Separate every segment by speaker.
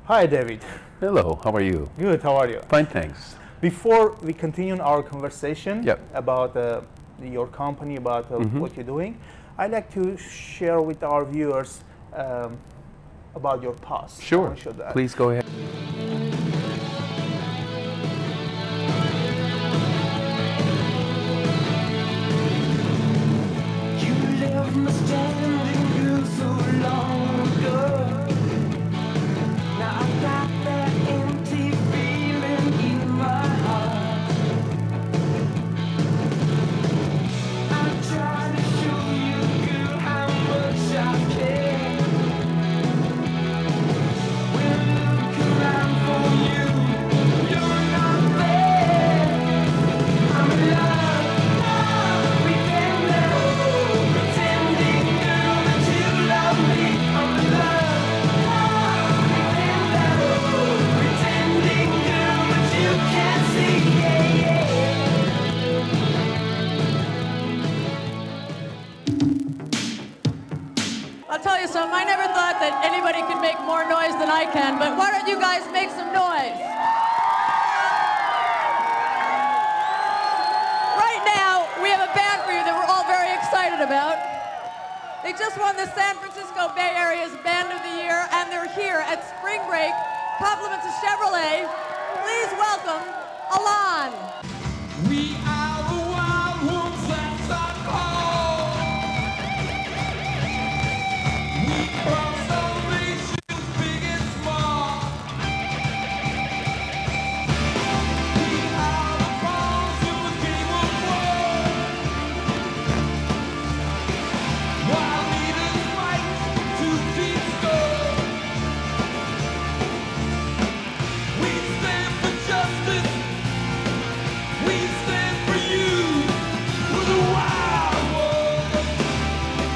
Speaker 1: Hi, David.
Speaker 2: Hello, how are you?
Speaker 1: Good, how are you?
Speaker 2: Fine, thanks.
Speaker 1: Before we continue our conversation
Speaker 2: Yep.
Speaker 1: about your company, about what you're doing, I'd like to share with our viewers about your past.
Speaker 2: Sure, please go ahead.
Speaker 3: You left me standing here so long ago. Now I've got that empty feeling in my heart. I'm trying to show you, girl, how much I care. When I look around for you, you're not there. I'm in love, pretending, girl, that you love me. I'm in love, pretending, girl, that you can't see. Yeah,
Speaker 4: I'll tell you something, I never thought that anybody could make more noise than I can, but why don't you guys make some noise? Right now, we have a band for you that we're all very excited about. They just won the San Francisco Bay Area's Band of the Year, and they're here at Spring Break. Compliments to Chevrolet. Please welcome Alon.
Speaker 3: we are the wild ones, that's our call. We cross all nations, big and small. We are the pawns in the game of war. While leaders fight to keep score. We stand for justice. We stand for you. We're the wild ones.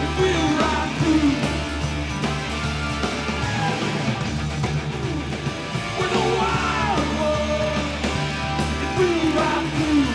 Speaker 3: And we'll ride through. We're the wild ones. And we'll ride through.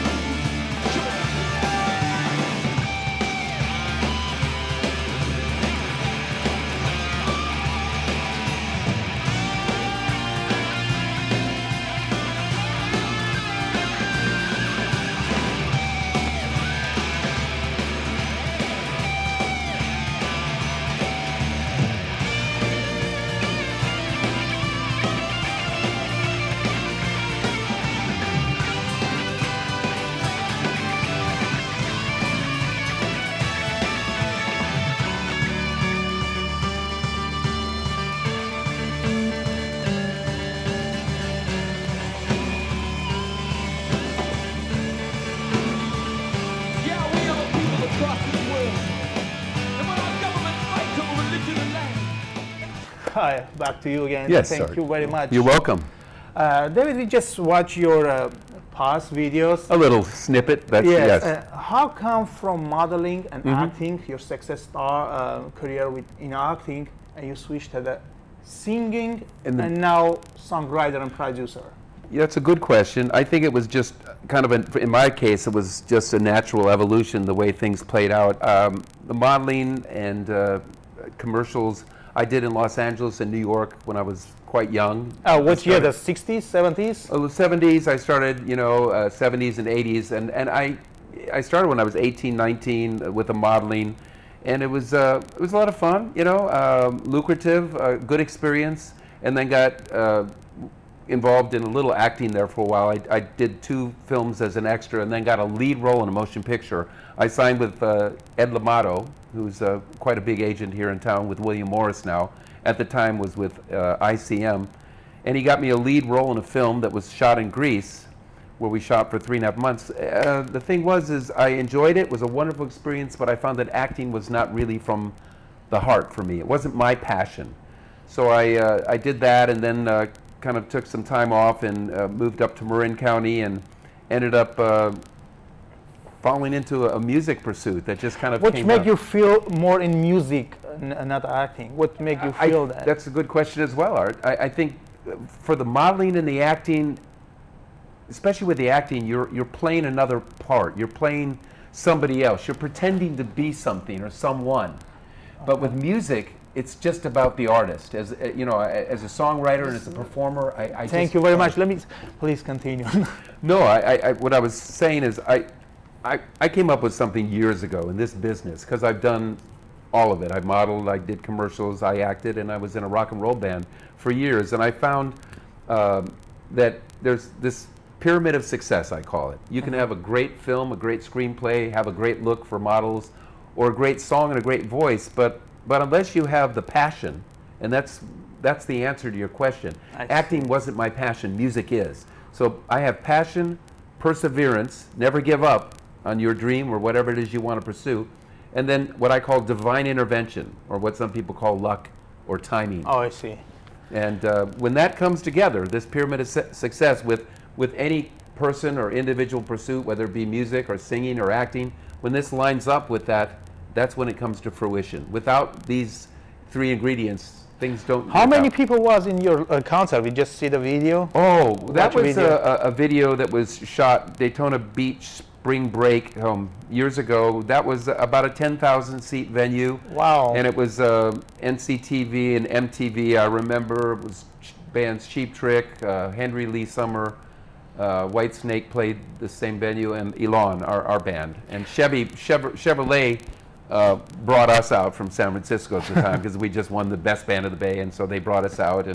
Speaker 3: Yeah, we are the people across this world. And when our governments fight over religion and land.
Speaker 1: Hi, back to you again.
Speaker 2: Yes,
Speaker 1: Thank
Speaker 2: sir.
Speaker 1: you very much.
Speaker 2: You're welcome.
Speaker 1: David, we just watched your past videos.
Speaker 2: A little snippet, that's
Speaker 1: Yes.
Speaker 2: yes.
Speaker 1: How come from modeling and acting, your success star career in acting, and you switched to the singing
Speaker 2: And
Speaker 1: and,
Speaker 2: the-
Speaker 1: now songwriter and producer?
Speaker 2: Yeah, that's a good question. I think it was just kind of, in my case, it was just a natural evolution, the way things played out. The modeling and commercials I did in Los Angeles and New York when I was quite young.
Speaker 1: What year? The 60s, 70s?
Speaker 2: The 70s, I started, 70s and 80s, and I started when I was 18, 19 with the modeling, and it was a lot of fun, lucrative, good experience, and then got involved in a little acting there for a while. I did 2 films as an extra, and then got a lead role in a motion picture. I signed with Ed L'Amato, who's quite a big agent here in town with William Morris now. At the time was with ICM, and he got me a lead role in a film that was shot in Greece, where we shot for 3.5 months. The thing is I enjoyed it. It was a wonderful experience, but I found that acting was not really from the heart for me. It wasn't my passion. So I did that, and then kind of took some time off and moved up to Marin County and ended up falling into a music pursuit that just kind of
Speaker 1: What
Speaker 2: came
Speaker 1: made
Speaker 2: up.
Speaker 1: you feel more in music and not acting? What made you feel that?
Speaker 2: That's a good question as well, Art. I think for the modeling and the acting, especially with the acting, you're playing another part. You're playing somebody else. You're pretending to be something or someone. But with music, it's just about the artist. As you know, as a songwriter and as a performer, I
Speaker 1: Thank
Speaker 2: just,
Speaker 1: you very much. Let me, please continue.
Speaker 2: No, what I was saying is I came up with something years ago in this business because I've done all of it. I modeled, I did commercials, I acted, and I was in a rock and roll band for years. And I found that there's this pyramid of success, I call it. You can have a great film, a great screenplay, have a great look for models, or a great song and a great voice, but unless you have the passion, and that's the answer to your question. Acting wasn't my passion, music is. So I have passion, perseverance, never give up on your dream or whatever it is you want to pursue, and then what I call divine intervention, or what some people call luck or timing.
Speaker 1: Oh, I see.
Speaker 2: And when that comes together, this pyramid of success with any person or individual pursuit, whether it be music or singing or acting, when this lines up with that, that's when it comes to fruition. Without these three ingredients, things don't.
Speaker 1: How many people was in your concert? We just see the video.
Speaker 2: Oh, that
Speaker 1: Watch
Speaker 2: was a video that was shot Daytona Beach spring break years ago. That was about a 10,000 seat venue.
Speaker 1: Wow.
Speaker 2: And it was NCTV and MTV. I remember it was bands Cheap Trick, Henry Lee Summer, White Snake played the same venue, and Elon, our band. And Chevrolet brought us out from San Francisco at the time because we just won the best band of the Bay, and so they brought us out,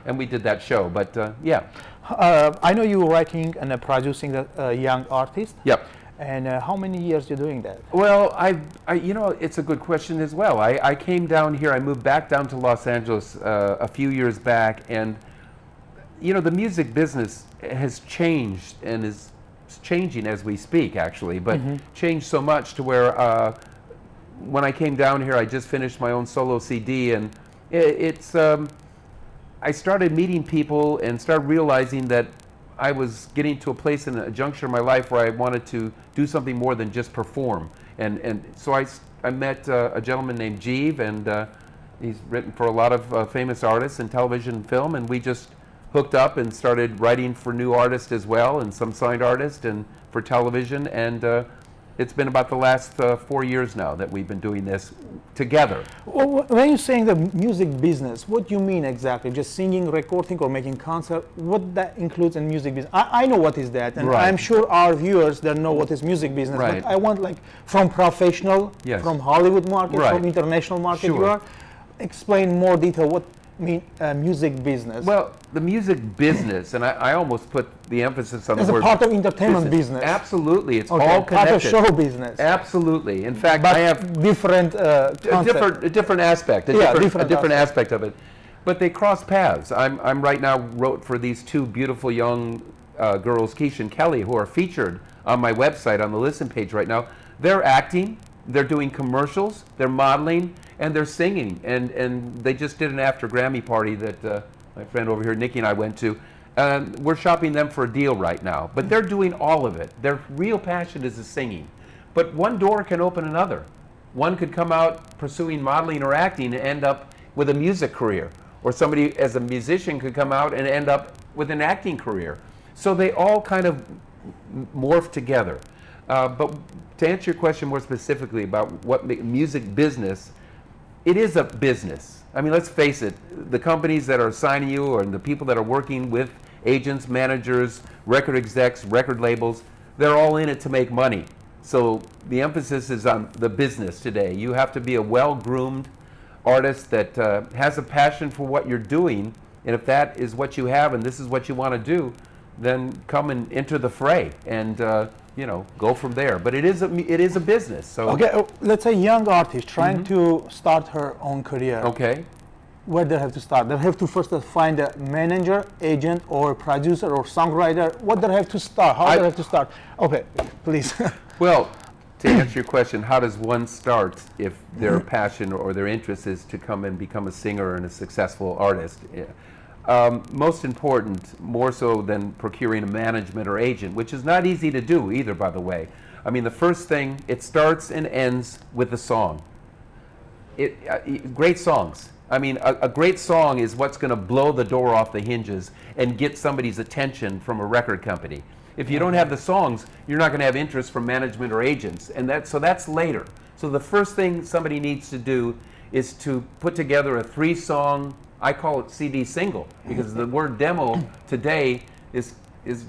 Speaker 2: and we did that show. But yeah.
Speaker 1: I know you were writing and producing a young artist.
Speaker 2: Yep.
Speaker 1: And how many years you doing that?
Speaker 2: Well, you know, it's a good question as well. I came down here, I moved back down to Los Angeles a few years back, and you know, the music business has changed and is changing as we speak, actually, but changed so much to where when I came down here, I just finished my own solo CD, and I started meeting people and started realizing that I was getting to a place in a juncture in my life where I wanted to do something more than just perform. And so I met a gentleman named Jeev, and he's written for a lot of famous artists in television and film, and we just hooked up and started writing for new artists as well, and some signed artists, and for television, and it's been about the last 4 years now that we've been doing this together.
Speaker 1: Well, when you're saying the music business, what do you mean exactly? Just singing, recording, or making concert? What that includes in music business? I know what is that, and
Speaker 2: Right.
Speaker 1: I'm sure our viewers they know what is music business.
Speaker 2: Right.
Speaker 1: But I want like from professional,
Speaker 2: Yes.
Speaker 1: from Hollywood market,
Speaker 2: Right.
Speaker 1: from international market.
Speaker 2: Sure.
Speaker 1: You are explain more detail what mean music business.
Speaker 2: Well, the music business, and I almost put the emphasis on
Speaker 1: As
Speaker 2: the
Speaker 1: a
Speaker 2: word
Speaker 1: part of entertainment business.
Speaker 2: Absolutely, it's
Speaker 1: Okay,
Speaker 2: all
Speaker 1: part of
Speaker 2: connected.
Speaker 1: show business.
Speaker 2: Absolutely. In fact,
Speaker 1: But
Speaker 2: I have
Speaker 1: different
Speaker 2: a
Speaker 1: concept.
Speaker 2: different aspect, a
Speaker 1: Yeah,
Speaker 2: different aspect of it. But they cross paths. I'm right now wrote for these two beautiful young girls, Keisha and Kelly, who are featured on my website on the listen page right now. They're acting, they're doing commercials, they're modeling, and they're singing. And they just did an after Grammy party that my friend over here, Nikki, and I went to. We're shopping them for a deal right now. But they're doing all of it. Their real passion is the singing. But one door can open another. One could come out pursuing modeling or acting and end up with a music career. Or somebody as a musician could come out and end up with an acting career. So they all kind of morph together. But to answer your question more specifically about what music business, it is a business. I mean, let's face it, the companies that are signing you or the people that are working with agents, managers, record execs, record labels, they're all in it to make money. So the emphasis is on the business today. You have to be a well-groomed artist that has a passion for what you're doing, and if that is what you have and this is what you want to do, then come and enter the fray and you know, go from there. But it is a business. So
Speaker 1: Okay, let's say young artist trying to start her own career.
Speaker 2: okay.
Speaker 1: Where they have to start? They have to first find a manager, agent, or producer, or songwriter. What they have to start? How they have to start? Okay, please.
Speaker 2: Well, to answer your question, how does one start if their passion or their interest is to come and become a singer and a successful artist? Most important, more so than procuring a management or agent, which is not easy to do either, by the way. I mean, the first thing, it starts and ends with the song. Great songs. I mean, a great song is what's going to blow the door off the hinges and get somebody's attention from a record company. If you don't have the songs, you're not going to have interest from management or agents, and so that's later. So the first thing somebody needs to do is to put together a 3-song, I call it CD single, because the word demo today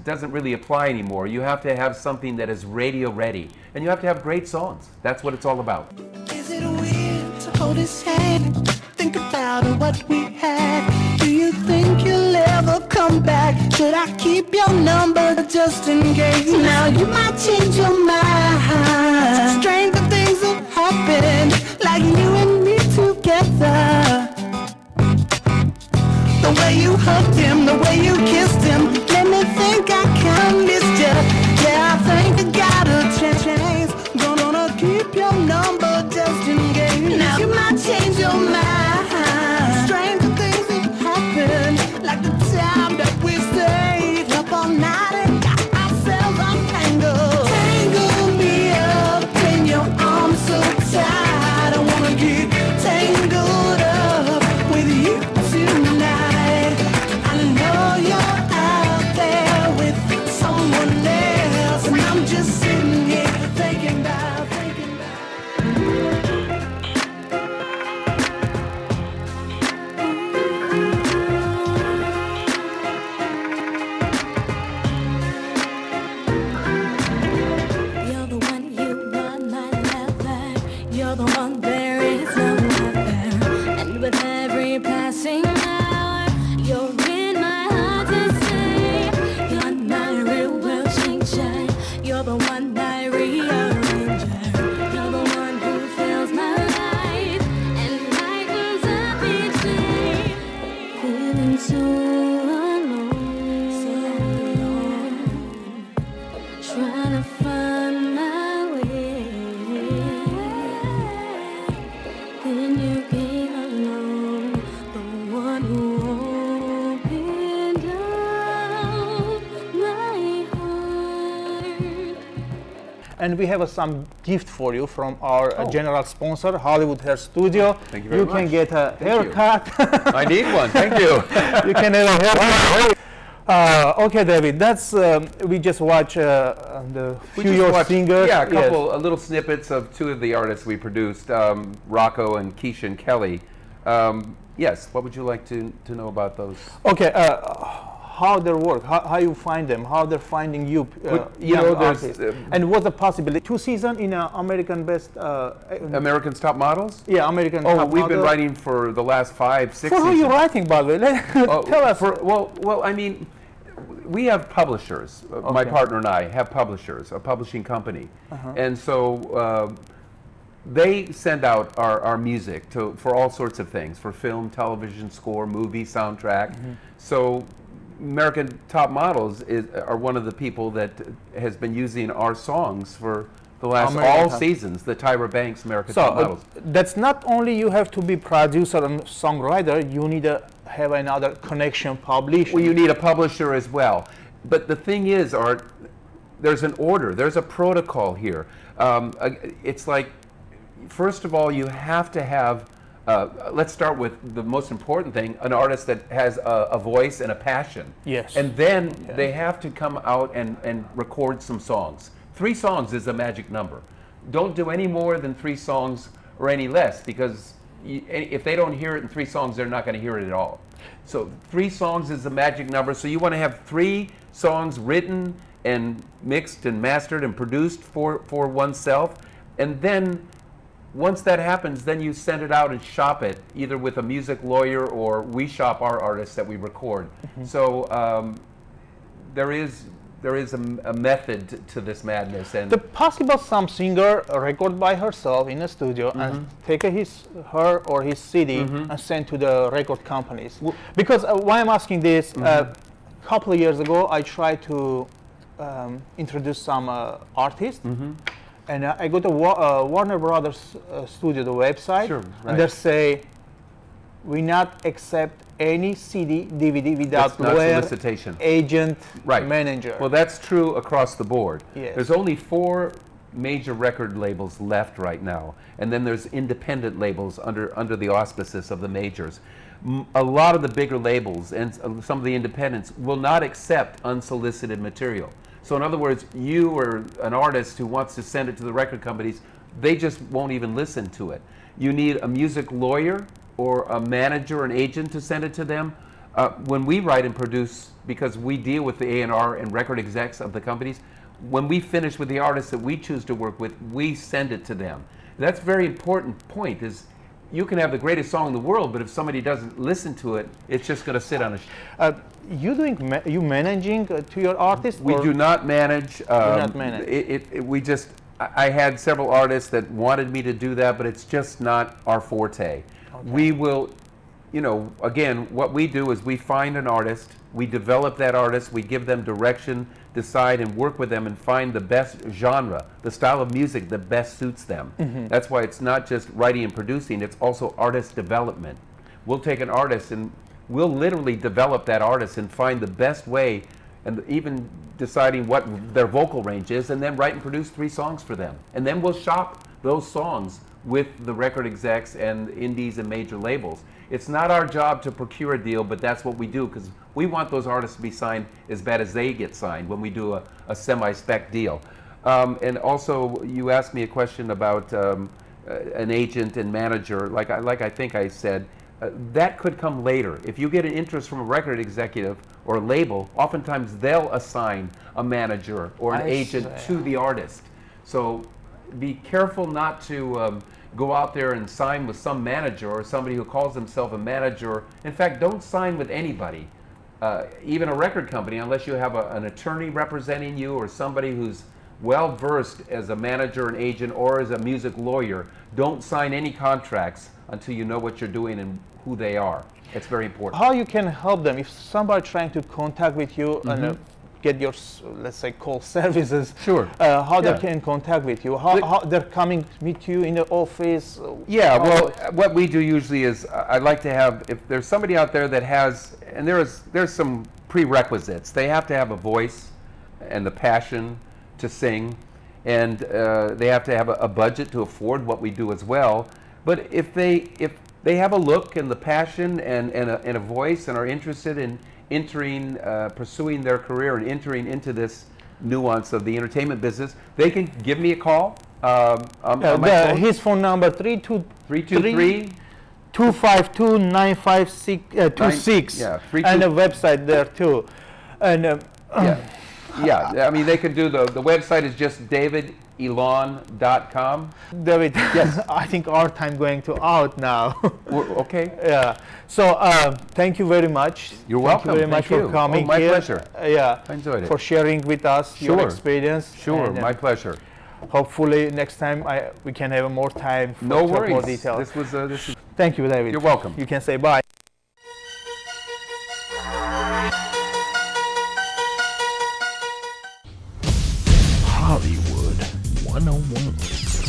Speaker 2: doesn't really apply anymore. You have to have something that is radio ready, and you have to have great songs. That's what it's all about.
Speaker 3: Is it weird to hold his hand? Think about what we had. Do you think you'll ever come back? Should I keep your number just in case? Now you might change your mind. Stranger things have happened, like you and me together. The way you hugged him, the way you kissed him, let me think I can miss you. Yeah, I think I got a chance. Gonna keep your number just in case. Now you might change your mind. Stranger things have happened, like the time that we stayed up all night and got ourselves untangled. Tangle me up in your arms so tight. I wanna get tangled up with you tonight. I know you're out there with someone else, and I'm just sitting here thinking about. You're the one, you are my lover. You're the one, there is no other. And with every passing hour, you're in my heart to stay. You're my real world changer. You're the one, my rearranger. You're the one who fills my life and lightens up each day. Feeling so alone, trying to find my way. Then you came along, the one who opened up my heart.
Speaker 1: And we have some gift for you from our general sponsor, Hollywood Hair Studio.
Speaker 2: Thank you very
Speaker 1: You can
Speaker 2: much.
Speaker 1: get a
Speaker 2: Thank you.
Speaker 1: haircut.
Speaker 2: I need one, thank you.
Speaker 1: You can have a haircut. Okay, David, that's we just watch the
Speaker 2: We
Speaker 1: few
Speaker 2: just
Speaker 1: your
Speaker 2: watched,
Speaker 1: singers.
Speaker 2: yeah, a
Speaker 1: Yes.
Speaker 2: couple, little snippets of 2 of the artists we produced, Rocco and Keisha and Kelly. Yes, what would you like to know about those?
Speaker 1: Okay, how they work, how you find them, how they're finding you.
Speaker 2: Well, you
Speaker 1: young
Speaker 2: know, there's,
Speaker 1: artists. And what's the possibility? 2 seasons in American Best.
Speaker 2: American's Top Models?
Speaker 1: Yeah, American.
Speaker 2: Oh,
Speaker 1: Top
Speaker 2: we've been
Speaker 1: Model.
Speaker 2: writing for the last 5, 6
Speaker 1: For who are
Speaker 2: seasons.
Speaker 1: you writing, by the way?
Speaker 2: Oh,
Speaker 1: Tell us.
Speaker 2: Well, I mean, we have publishers. My
Speaker 1: Okay.
Speaker 2: partner and I have publishers, a publishing company, and so they send out our music for all sorts of things, for film, television score, movie soundtrack. So American Top Models are one of the people that has been using our songs for the last
Speaker 1: American
Speaker 2: all
Speaker 1: Top-
Speaker 2: seasons, the Tyra Banks American
Speaker 1: So
Speaker 2: Top Models.
Speaker 1: that's not only you have to be producer and songwriter. You need to have another connection publisher.
Speaker 2: Well, you need a publisher as well. But the thing is, Art, there's an order, there's a protocol here. It's like, first of all, you have to have, let's start with the most important thing, an artist that has a voice and a passion.
Speaker 1: Yes.
Speaker 2: And then they have to come out and record some songs. 3 songs is a magic number. Don't do any more than 3 songs or any less, because if they don't hear it in 3 songs, they're not going to hear it at all. So 3 songs is the magic number. So you want to have 3 songs written and mixed and mastered and produced for oneself. And then once that happens, then you send it out and shop it, either with a music lawyer or we shop our artists that we record. So there is a method to this madness. And
Speaker 1: the possible some singer record by herself in a studio and take her or his CD and send to the record companies. Because why I'm asking this, a couple of years ago I tried to introduce some artists, and I go to Warner Brothers studio, the website,
Speaker 2: Sure, right.
Speaker 1: and they say we not accept any CD, DVD without
Speaker 2: That's not
Speaker 1: lawyer,
Speaker 2: solicitation.
Speaker 1: agent,
Speaker 2: Right.
Speaker 1: manager.
Speaker 2: Well, that's true across the board.
Speaker 1: Yes.
Speaker 2: There's only 4 major record labels left right now, and then there's independent labels under the auspices of the majors. A lot of the bigger labels and some of the independents will not accept unsolicited material. So in other words, you or an artist who wants to send it to the record companies, they just won't even listen to it. You need a music lawyer or a manager, an agent to send it to them. When we write and produce, because we deal with the A&R and record execs of the companies, when we finish with the artists that we choose to work with, we send it to them. That's a very important point, is you can have the greatest song in the world, but if somebody doesn't listen to it, it's just going to sit on a
Speaker 1: You managing to your artists?
Speaker 2: We do not manage.
Speaker 1: not manage.
Speaker 2: We just, I had several artists that wanted me to do that, but it's just not our forte. Okay. We will, again, what we do is we find an artist, we develop that artist, we give them direction, decide and work with them and find the best genre, the style of music that best suits them. Mm-hmm. That's why it's not just writing and producing, it's also artist development. We'll take an artist and we'll literally develop that artist and find the best way, and even deciding what their vocal range is, and then write and produce 3 songs for them. And then we'll shop those songs with the record execs and indies and major labels. It's not our job to procure a deal, but that's what we do, because we want those artists to be signed as bad as they get signed when we do a semi-spec deal. And also, you asked me a question about an agent and manager. Like I think I said, that could come later. If you get an interest from a record executive or a label, oftentimes they'll assign a manager or an agent to the artist. So be careful not to go out there and sign with some manager or somebody who calls himself a manager. In fact, don't sign with anybody, even a record company, unless you have an attorney representing you or somebody who's well versed as a manager, an agent, or as a music lawyer. Don't sign any contracts until you know what you're doing and who they are. It's very important.
Speaker 1: How you can help them if somebody trying to contact with you and get your, let's say, call services?
Speaker 2: Sure.
Speaker 1: How they can contact with you? How they're coming meet you in the office?
Speaker 2: Yeah, well, what we do usually is I'd like to have, if there's somebody out there that has, and there's some prerequisites. They have to have a voice and the passion to sing, and they have to have a budget to afford what we do as well. But if they have a look and the passion and a voice and are interested in entering, pursuing their career and entering into this nuance of the entertainment business, they can give me a call. On my phone.
Speaker 1: His phone number 323
Speaker 2: 323
Speaker 1: 252-95626.
Speaker 2: Yeah,
Speaker 1: and a website there too. And
Speaker 2: yeah. I mean, they can do the website is just davidilon.com.
Speaker 1: David,
Speaker 2: yes.
Speaker 1: I think our time going to out now.
Speaker 2: Okay.
Speaker 1: Yeah. So thank you very much.
Speaker 2: You're welcome.
Speaker 1: Thank you very much for coming
Speaker 2: my
Speaker 1: here.
Speaker 2: pleasure.
Speaker 1: Yeah.
Speaker 2: I enjoyed it.
Speaker 1: For sharing with us your experience.
Speaker 2: Sure,
Speaker 1: and,
Speaker 2: my pleasure.
Speaker 1: Hopefully next time we can have more time for
Speaker 2: no worries.
Speaker 1: more details.
Speaker 2: This was
Speaker 1: Thank you, David.
Speaker 2: You're welcome.
Speaker 1: You can say bye.
Speaker 5: Hollywood 101.